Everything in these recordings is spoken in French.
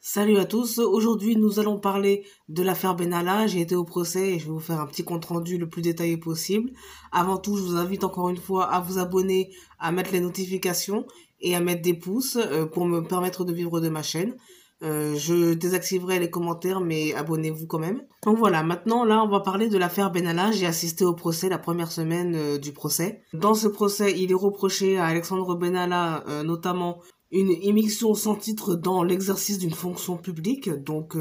Salut à tous, aujourd'hui nous allons parler de l'affaire Benalla. J'ai été au procès et je vais vous faire un petit compte rendu le plus détaillé possible. Avant tout, je vous invite encore une fois à vous abonner, à mettre les notifications et à mettre des pouces pour me permettre de vivre de ma chaîne. Je désactiverai les commentaires, mais abonnez-vous quand même. Donc voilà, maintenant là on va parler de l'affaire Benalla. J'ai assisté au procès la première semaine du procès. Dans ce procès, il est reproché à Alexandre Benalla notamment une émission sans titre dans l'exercice d'une fonction publique, donc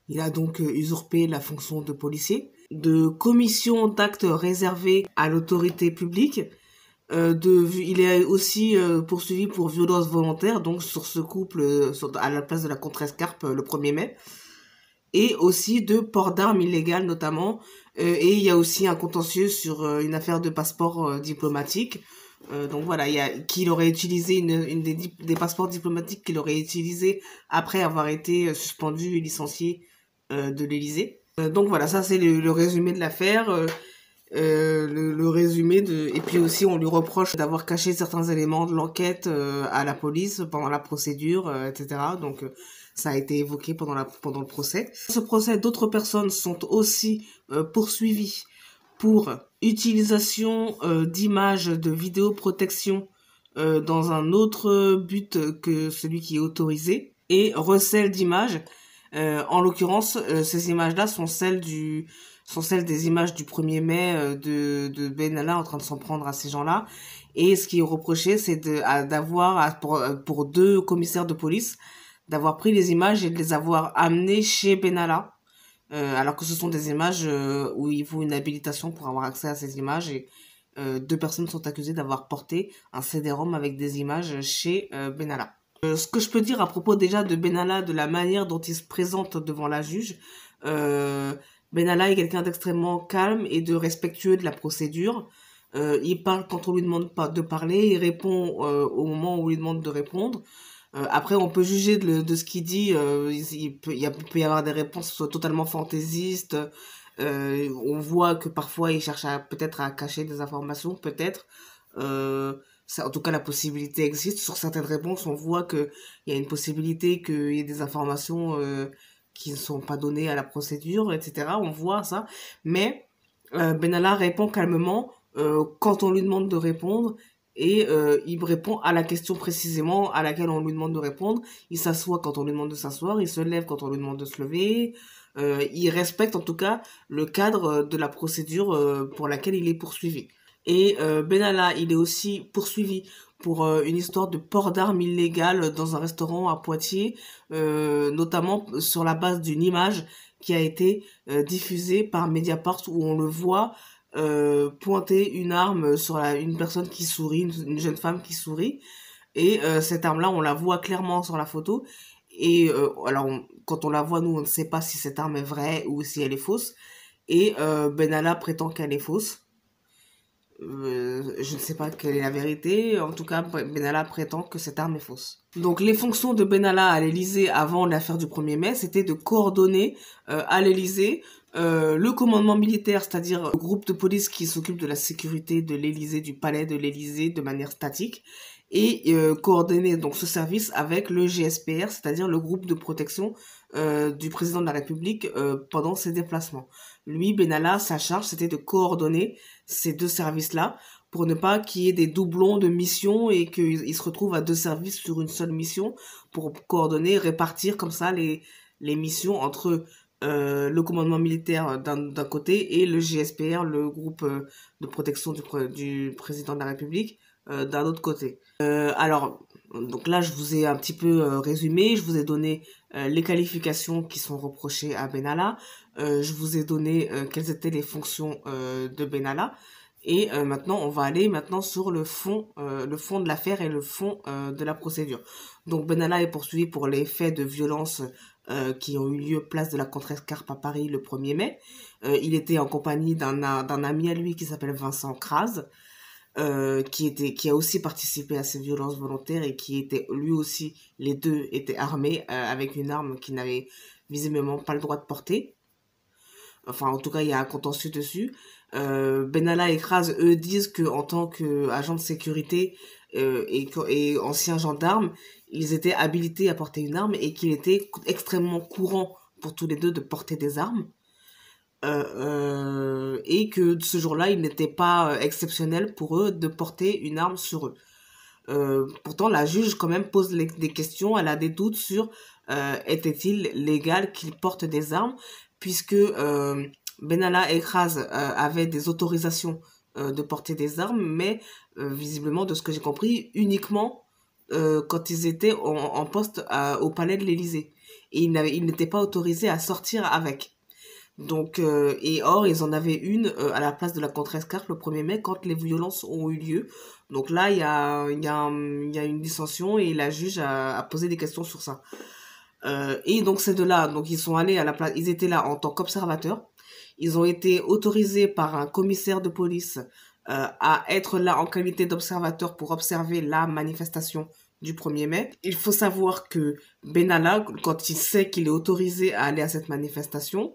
il a donc usurpé la fonction de policier, de commission d'actes réservés à l'autorité publique, il est aussi poursuivi pour violence volontaire, donc sur ce couple à la place de la Contrescarpe le 1er mai, et aussi de port d'armes illégal notamment, et il y a aussi un contentieux sur une affaire de passeport diplomatique. Donc voilà, il y a qu'il aurait utilisé une des passeports diplomatiques qu'il aurait utilisé après avoir été suspendu et licencié de l'Élysée. Donc voilà, ça c'est le résumé de l'affaire. Le résumé de et puis aussi on lui reproche d'avoir caché certains éléments de l'enquête à la police pendant la procédure, etc. Donc ça a été évoqué pendant le procès. Dans ce procès, d'autres personnes sont aussi poursuivies pour utilisation d'images de vidéoprotection dans un autre but que celui qui est autorisé et recel d'images. En l'occurrence, ces images-là sont celles des images du 1er mai de Benalla en train de s'en prendre à ces gens-là. Et ce qui est reproché, c'est d'avoir, pour deux commissaires de police, d'avoir pris les images et de les avoir amenées chez Benalla. Alors que ce sont des images où il faut une habilitation pour avoir accès à ces images. Et deux personnes sont accusées d'avoir porté un CD-ROM avec des images chez Benalla. Ce que je peux dire à propos déjà de Benalla, de la manière dont il se présente devant la juge, Benalla est quelqu'un d'extrêmement calme et de respectueux de la procédure. Il parle quand on lui demande de parler, il répond au moment où on lui demande de répondre. Après, on peut juger de ce qu'il dit. Il peut y avoir des réponses qui soient totalement fantaisistes. On voit que parfois il cherche peut-être à cacher des informations, peut-être. En tout cas, la possibilité existe. Sur certaines réponses, on voit qu'il y a une possibilité qu'il y ait des informations qui ne sont pas données à la procédure, etc. On voit ça. Mais Benalla répond calmement quand on lui demande de répondre. Et il répond à la question précisément à laquelle on lui demande de répondre. Il s'assoit quand on lui demande de s'asseoir. Il se lève quand on lui demande de se lever. Il respecte en tout cas le cadre de la procédure pour laquelle il est poursuivi. Et Benalla, il est aussi poursuivi pour une histoire de port d'armes illégales dans un restaurant à Poitiers, notamment sur la base d'une image qui a été diffusée par Mediapart où on le voit pointer une arme sur une personne qui sourit, une jeune femme qui sourit. Et cette arme-là, on la voit clairement sur la photo. Et alors, quand on la voit, nous, on ne sait pas si cette arme est vraie ou si elle est fausse. Et Benalla prétend qu'elle est fausse. Je ne sais pas quelle est la vérité. En tout cas, Benalla prétend que cette arme est fausse. Donc, les fonctions de Benalla à l'Élysée avant l'affaire du 1er mai, c'était de coordonner à l'Élysée le commandement militaire, c'est-à-dire le groupe de police qui s'occupe de la sécurité de l'Élysée, du palais de l'Élysée de manière statique, et coordonner donc ce service avec le GSPR, c'est-à-dire le groupe de protection du président de la République pendant ses déplacements. Lui, Benalla, sa charge, c'était de coordonner ces deux services-là pour ne pas qu'il y ait des doublons de missions et qu'il se retrouve à deux services sur une seule mission pour coordonner, répartir comme ça les missions entre le commandement militaire d'un côté et le GSPR, le groupe de protection du président de la République, d'un autre côté. Alors, donc là, je vous ai un petit peu résumé, je vous ai donné les qualifications qui sont reprochées à Benalla, je vous ai donné quelles étaient les fonctions de Benalla, et maintenant, on va aller maintenant sur le fond de l'affaire et le fond de la procédure. Donc, Benalla est poursuivi pour les faits de violence qui ont eu lieu place de la Contrescarpe à Paris le 1er mai. Il était en compagnie d'un ami à lui qui s'appelle Vincent Crase, qui a aussi participé à ces violences volontaires et qui était lui aussi, les deux étaient armés avec une arme qu'ils n'avaient visiblement pas le droit de porter. Enfin, en tout cas, il y a un contentieux dessus. Benalla et Crase, eux, disent que en tant qu'agent de sécurité et ancien gendarme, ils étaient habilités à porter une arme et qu'il était extrêmement courant pour tous les deux de porter des armes. Et que ce jour-là, il n'était pas exceptionnel pour eux de porter une arme sur eux. Pourtant, la juge quand même pose des questions, elle a des doutes sur était-il légal qu'ils portent des armes, puisque Benalla et Kraz avaient des autorisations de porter des armes, mais visiblement, de ce que j'ai compris, uniquement quand ils étaient en poste au palais de l'Élysée. Et ils n'étaient pas autorisés à sortir avec. Donc, et or, ils en avaient une à la place de la contrescarpe le 1er mai quand les violences ont eu lieu. Donc là, il y a une dissension et la juge a posé des questions sur ça. Et donc ces deux-là, donc ils sont allés à la place, ils étaient là en tant qu'observateurs. Ils ont été autorisés par un commissaire de police à être là en qualité d'observateur pour observer la manifestation du 1er mai. Il faut savoir que Benalla, quand il sait qu'il est autorisé à aller à cette manifestation,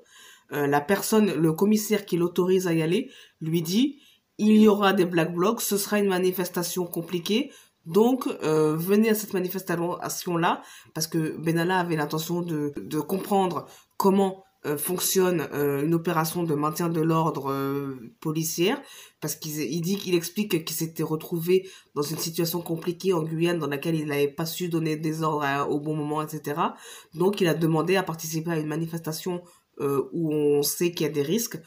la personne, le commissaire qui l'autorise à y aller, lui dit il y aura des black blocs, ce sera une manifestation compliquée, donc venez à cette manifestation-là, parce que Benalla avait l'intention de comprendre comment fonctionne une opération de maintien de l'ordre policière, parce qu'il explique qu'il s'était retrouvé dans une situation compliquée en Guyane dans laquelle il n'avait pas su donner des ordres au bon moment, etc. Donc il a demandé à participer à une manifestation où on sait qu'il y a des risques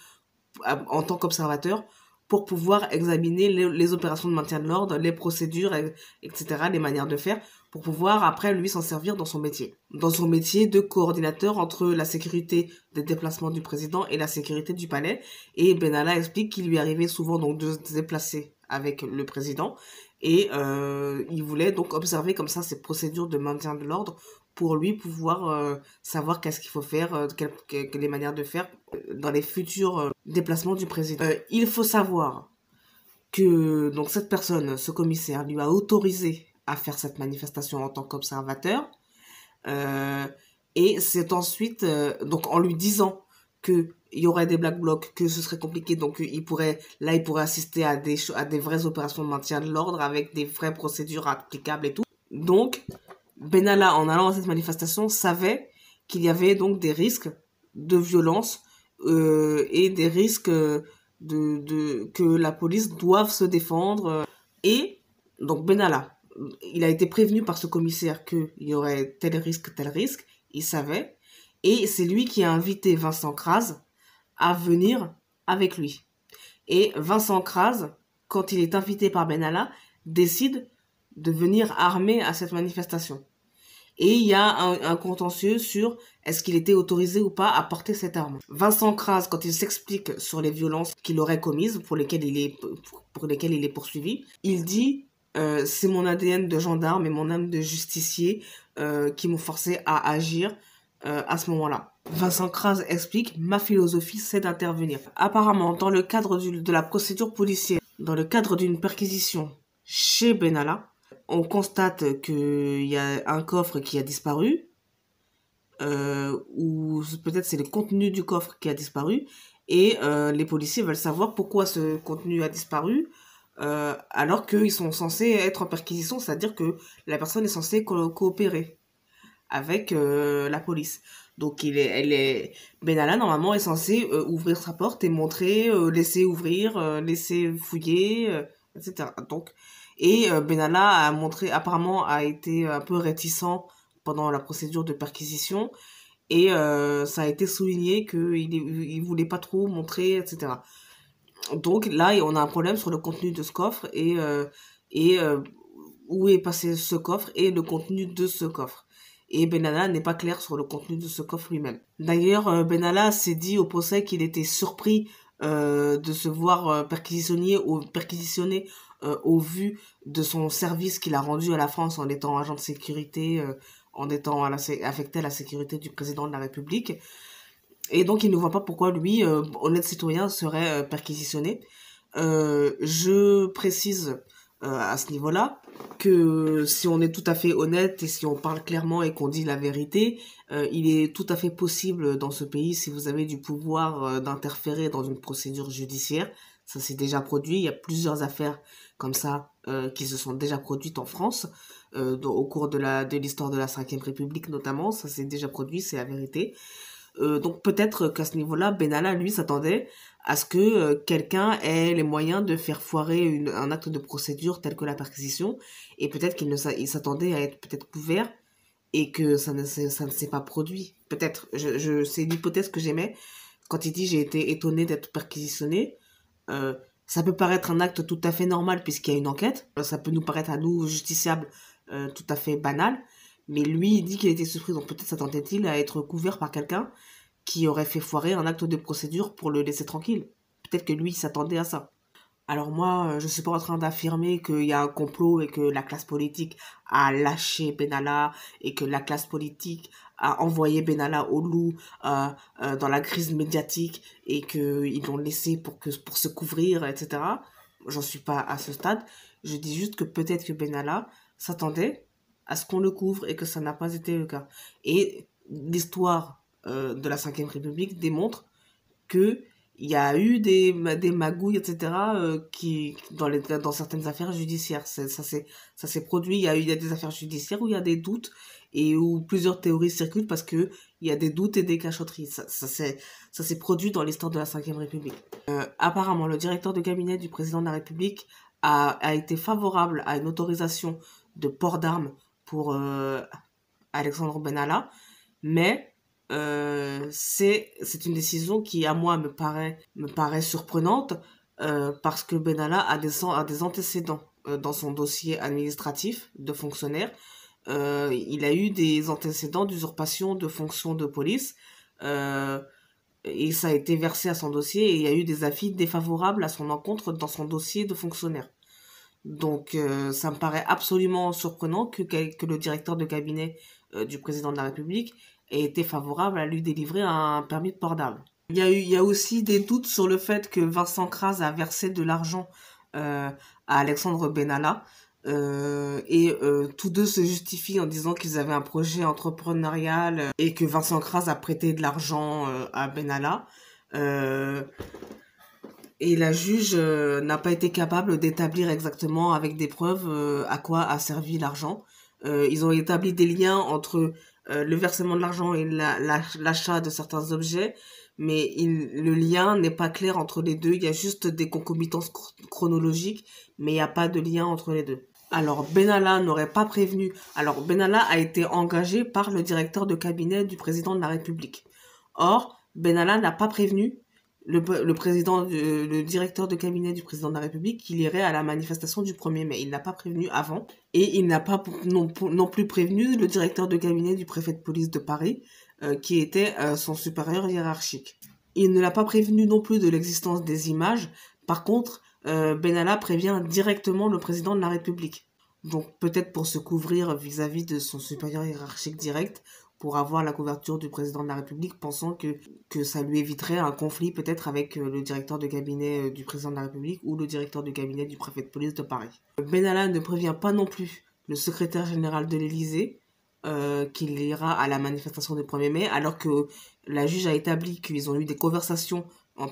en tant qu'observateur pour pouvoir examiner les opérations de maintien de l'ordre, les procédures, etc., les manières de faire, pour pouvoir après lui s'en servir dans son métier. Dans son métier de coordinateur entre la sécurité des déplacements du président et la sécurité du palais. Et Benalla explique qu'il lui arrivait souvent donc de se déplacer avec le président et il voulait donc observer comme ça ces procédures de maintien de l'ordre pour lui pouvoir savoir qu'est-ce qu'il faut faire, les manières de faire dans les futurs déplacements du président. Il faut savoir que donc cette personne, ce commissaire, lui a autorisé à faire cette manifestation en tant qu'observateur. Et c'est ensuite, donc en lui disant qu'il y aurait des black blocs, que ce serait compliqué, donc il pourrait assister à des vraies opérations de maintien de l'ordre avec des vraies procédures applicables et tout. Donc, Benalla, en allant à cette manifestation, savait qu'il y avait donc des risques de violence et des risques que la police doive se défendre. Et donc Benalla, il a été prévenu par ce commissaire qu'il y aurait tel risque, il savait. Et c'est lui qui a invité Vincent Kraz à venir avec lui. Et Vincent Kraz, quand il est invité par Benalla, décide de venir armé à cette manifestation. Et il y a un contentieux sur est-ce qu'il était autorisé ou pas à porter cette arme. Vincent Kraz, quand il s'explique sur les violences qu'il aurait commises, pour lesquelles il est poursuivi, il dit c'est mon ADN de gendarme et mon âme de justicier qui m'ont forcé à agir à ce moment-là. Vincent Kraz explique ma philosophie, c'est d'intervenir. Apparemment, dans le cadre de la procédure policière, dans le cadre d'une perquisition chez Benalla, on constate qu'il y a un coffre qui a disparu, ou peut-être c'est le contenu du coffre qui a disparu, et les policiers veulent savoir pourquoi ce contenu a disparu, alors qu'ils sont censés être en perquisition, c'est-à-dire que la personne est censée coopérer avec la police. Donc Benalla normalement est censé ouvrir sa porte et montrer, laisser ouvrir, laisser fouiller, etc. Donc Benalla apparemment a été un peu réticent pendant la procédure de perquisition et ça a été souligné qu'il voulait pas trop montrer, etc. Donc là, on a un problème sur le contenu de ce coffre et où est passé ce coffre et le contenu de ce coffre. Et Benalla n'est pas clair sur le contenu de ce coffre lui-même. D'ailleurs, Benalla s'est dit au procès qu'il était surpris de se voir perquisitionné au vu de son service qu'il a rendu à la France en étant agent de sécurité, en étant affecté à la sécurité du président de la République. Et donc, il ne voit pas pourquoi lui, honnête citoyen, serait perquisitionné. Je précise à ce niveau-là que si on est tout à fait honnête et si on parle clairement et qu'on dit la vérité, il est tout à fait possible dans ce pays, si vous avez du pouvoir d'interférer dans une procédure judiciaire, ça s'est déjà produit, il y a plusieurs affaires comme ça qui se sont déjà produites en France, au cours de l'histoire de la Ve République notamment. Ça s'est déjà produit, c'est la vérité. Donc peut-être qu'à ce niveau-là, Benalla, lui, s'attendait à ce que quelqu'un ait les moyens de faire foirer un acte de procédure tel que la perquisition, et peut-être il s'attendait à être peut-être couvert, et que ça ne s'est pas produit. Peut-être, c'est l'hypothèse que j'aimais. Quand il dit j'ai été étonné d'être perquisitionné, euh, ça peut paraître un acte tout à fait normal puisqu'il y a une enquête. Ça peut nous paraître à nous, justiciables, tout à fait banal. Mais lui, il dit qu'il était surpris, donc peut-être s'attendait-il à être couvert par quelqu'un qui aurait fait foirer un acte de procédure pour le laisser tranquille. Peut-être que lui, il s'attendait à ça. Alors moi, je suis pas en train d'affirmer qu'il y a un complot et que la classe politique a lâché Benalla et que la classe politique a envoyé Benalla au loup dans la crise médiatique et qu'ils l'ont laissé pour se couvrir, etc. J'en suis pas à ce stade. Je dis juste que peut-être que Benalla s'attendait à ce qu'on le couvre et que ça n'a pas été le cas. Et l'histoire de la Ve République démontre que il y a eu des magouilles, etc., dans certaines affaires judiciaires. Ça s'est produit, il y a des affaires judiciaires où il y a des doutes et où plusieurs théories circulent parce que il y a des doutes et des cachotteries. Ça s'est produit dans l'histoire de la Ve République. Apparemment, le directeur de cabinet du président de la République a été favorable à une autorisation de port d'armes pour Alexandre Benalla, mais c'est une décision qui, à moi, me paraît surprenante parce que Benalla a des antécédents dans son dossier administratif de fonctionnaire. Il a eu des antécédents d'usurpation de fonctions de police et ça a été versé à son dossier et il y a eu des avis défavorables à son encontre dans son dossier de fonctionnaire. Donc, ça me paraît absolument surprenant que le directeur de cabinet du président de la République ait été favorable à lui délivrer un permis de port d'armes. Il y a aussi des doutes sur le fait que Vincent Kras a versé de l'argent à Alexandre Benalla. Tous deux se justifient en disant qu'ils avaient un projet entrepreneurial et que Vincent Kras a prêté de l'argent à Benalla. Et la juge n'a pas été capable d'établir exactement avec des preuves à quoi a servi l'argent. Ils ont établi des liens entre le versement de l'argent et l'achat de certains objets, mais le lien n'est pas clair entre les deux. Il y a juste des concomitances chronologiques, mais il n'y a pas de lien entre les deux. Alors Benalla n'aurait pas prévenu. Alors Benalla a été engagé par le directeur de cabinet du président de la République. Or, Benalla n'a pas prévenu le directeur de cabinet du président de la République qu'il irait à la manifestation du 1er mai. Il n'a pas prévenu avant et il n'a pas non plus prévenu le directeur de cabinet du préfet de police de Paris qui était son supérieur hiérarchique. Il ne l'a pas prévenu non plus de l'existence des images. Par contre, Benalla prévient directement le président de la République. Donc peut-être pour se couvrir vis-à-vis de son supérieur hiérarchique direct, pour avoir la couverture du président de la République, pensant que ça lui éviterait un conflit peut-être avec le directeur de cabinet du président de la République ou le directeur de cabinet du préfet de police de Paris. Benalla ne prévient pas non plus le secrétaire général de l'Élysée qu'il ira à la manifestation du 1er mai, alors que la juge a établi qu'ils ont eu des conversations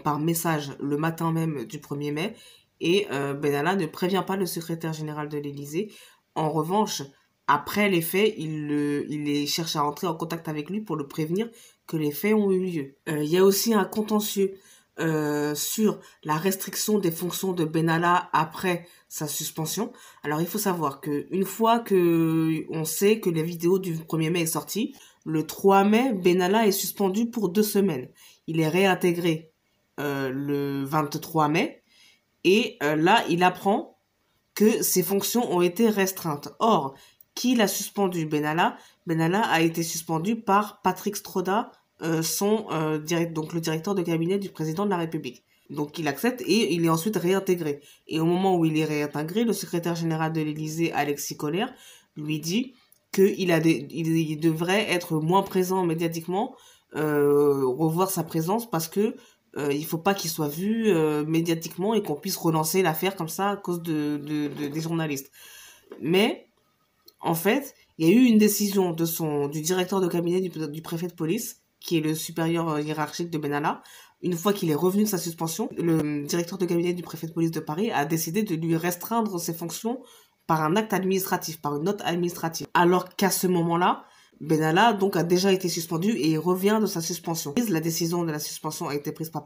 par message le matin même du 1er mai, et Benalla ne prévient pas le secrétaire général de l'Élysée. En revanche, après les faits, il cherche à entrer en contact avec lui pour le prévenir que les faits ont eu lieu. Il y a aussi un contentieux sur la restriction des fonctions de Benalla après sa suspension. Alors il faut savoir que une fois que on sait que la vidéo du 1er mai est sortie, le 3 mai, Benalla est suspendu pour 2 semaines. Il est réintégré le 23 mai et là il apprend que ses fonctions ont été restreintes. Or, qui l'a suspendu? Benalla. Benalla a été suspendu par Patrick Stroda, donc le directeur de cabinet du président de la République. Donc il accepte et il est ensuite réintégré. Et au moment où il est réintégré, le secrétaire général de l'Élysée, Alexis Collère, lui dit qu'il il devrait être moins présent médiatiquement, revoir sa présence parce que il faut pas qu'il soit vu médiatiquement et qu'on puisse relancer l'affaire comme ça à cause des journalistes. Mais en fait, il y a eu une décision du directeur de cabinet du préfet de police, qui est le supérieur hiérarchique de Benalla, une fois qu'il est revenu de sa suspension, le directeur de cabinet du préfet de police de Paris a décidé de lui restreindre ses fonctions par un acte administratif, par une note administrative. Alors qu'à ce moment-là, Benalla donc a déjà été suspendu et il revient de sa suspension. La décision de la suspension a été prise par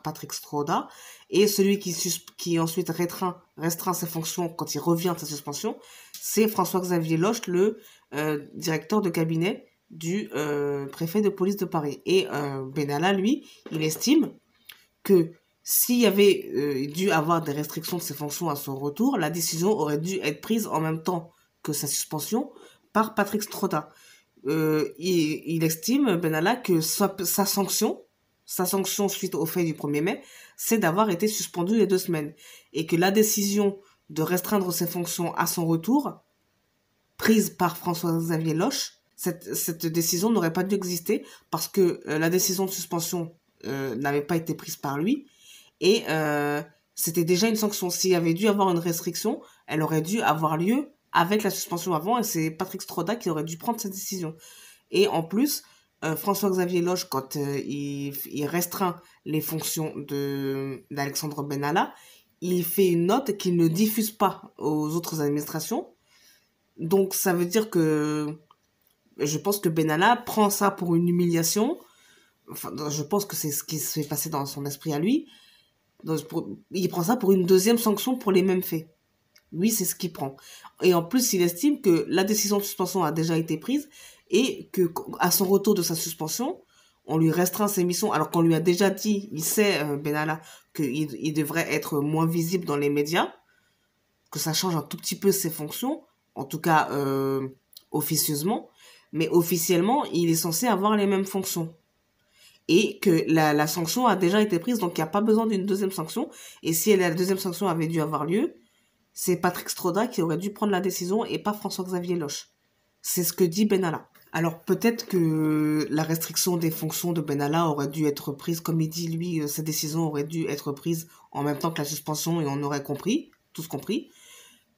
Patrick Stroda et celui qui ensuite restreint ses fonctions quand il revient de sa suspension, c'est François-Xavier Loche, le directeur de cabinet du préfet de police de Paris. Et Benalla, lui, il estime que s'il y avait dû avoir des restrictions de ses fonctions à son retour, la décision aurait dû être prise en même temps que sa suspension par Patrick Stroda. Il estime, Benalla, que sa sanction suite au fait du 1er mai, c'est d'avoir été suspendu les 2 semaines. Et que la décision de restreindre ses fonctions à son retour, prise par François-Xavier Loche, cette décision n'aurait pas dû exister parce que la décision de suspension n'avait pas été prise par lui et c'était déjà une sanction. S'il y avait dû avoir une restriction, elle aurait dû avoir lieu avec la suspension avant et c'est Patrick Stroda qui aurait dû prendre cette décision. Et en plus, François-Xavier Loche, quand il restreint les fonctions d'Alexandre Benalla, il fait une note qu'il ne diffuse pas aux autres administrations. Donc ça veut dire que je pense que Benalla prend ça pour une humiliation. Enfin, je pense que c'est ce qui s'est passé dans son esprit à lui. Donc, il prend ça pour une 2e sanction pour les mêmes faits. Lui, c'est ce qu'il prend. Et en plus, il estime que la décision de suspension a déjà été prise et que à son retour de sa suspension, on lui restreint ses missions alors qu'on lui a déjà dit, il sait, Benalla, qu'il devrait être moins visible dans les médias, que ça change un tout petit peu ses fonctions, en tout cas officieusement, mais officiellement, il est censé avoir les mêmes fonctions. Et que la sanction a déjà été prise, donc il n'y a pas besoin d'une 2e sanction. Et si la 2e sanction avait dû avoir lieu, c'est Patrick Stroda qui aurait dû prendre la décision et pas François-Xavier Loche. C'est ce que dit Benalla. Alors peut-être que la restriction des fonctions de Benalla aurait dû être prise, comme il dit lui, cette décision aurait dû être prise en même temps que la suspension et on aurait compris, tous compris.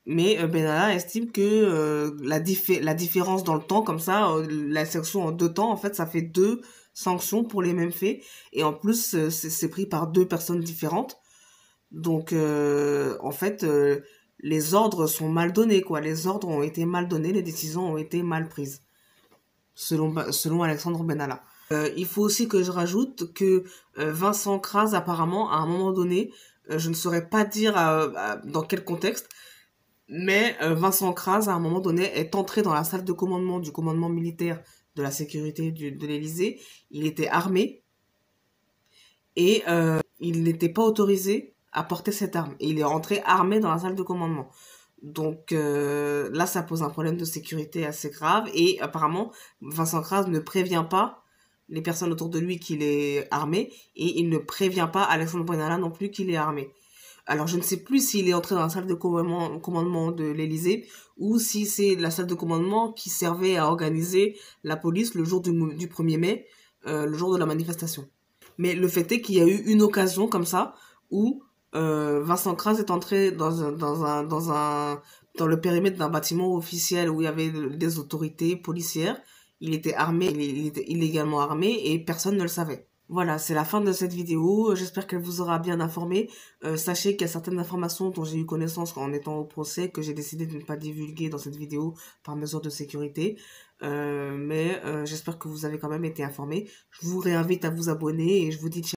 Mais Benalla estime que la différence dans le temps, comme ça, la sanction en 2 temps, en fait, ça fait 2 sanctions pour les mêmes faits. Et en plus, c'est pris par 2 personnes différentes. Donc, en fait, les ordres sont mal donnés, quoi. Les ordres ont été mal donnés, les décisions ont été mal prises, selon Alexandre Benalla. Il faut aussi que je rajoute que Vincent Kras, apparemment, à un moment donné, je ne saurais pas dire dans quel contexte, mais Vincent Kras, à un moment donné, est entré dans la salle de commandement du commandement militaire de la sécurité de l'Élysée. Il était armé et il n'était pas autorisé à porter cette arme. Et il est rentré armé dans la salle de commandement. Donc là, ça pose un problème de sécurité assez grave. Et apparemment, Vincent Kras ne prévient pas les personnes autour de lui qu'il est armé. Et il ne prévient pas Alexandre Benalla non plus qu'il est armé. Alors, je ne sais plus s'il est entré dans la salle de commandement de l'Élysée ou si c'est la salle de commandement qui servait à organiser la police le jour du 1er mai, le jour de la manifestation. Mais le fait est qu'il y a eu une occasion comme ça où Vincent Kras est entré dans le périmètre d'un bâtiment officiel où il y avait des autorités policières. Il était armé, il était illégalement armé et personne ne le savait. Voilà, c'est la fin de cette vidéo. J'espère qu'elle vous aura bien informé. Sachez qu'il y a certaines informations dont j'ai eu connaissance en étant au procès que j'ai décidé de ne pas divulguer dans cette vidéo par mesure de sécurité. Mais j'espère que vous avez quand même été informés. Je vous réinvite à vous abonner et je vous dis ciao.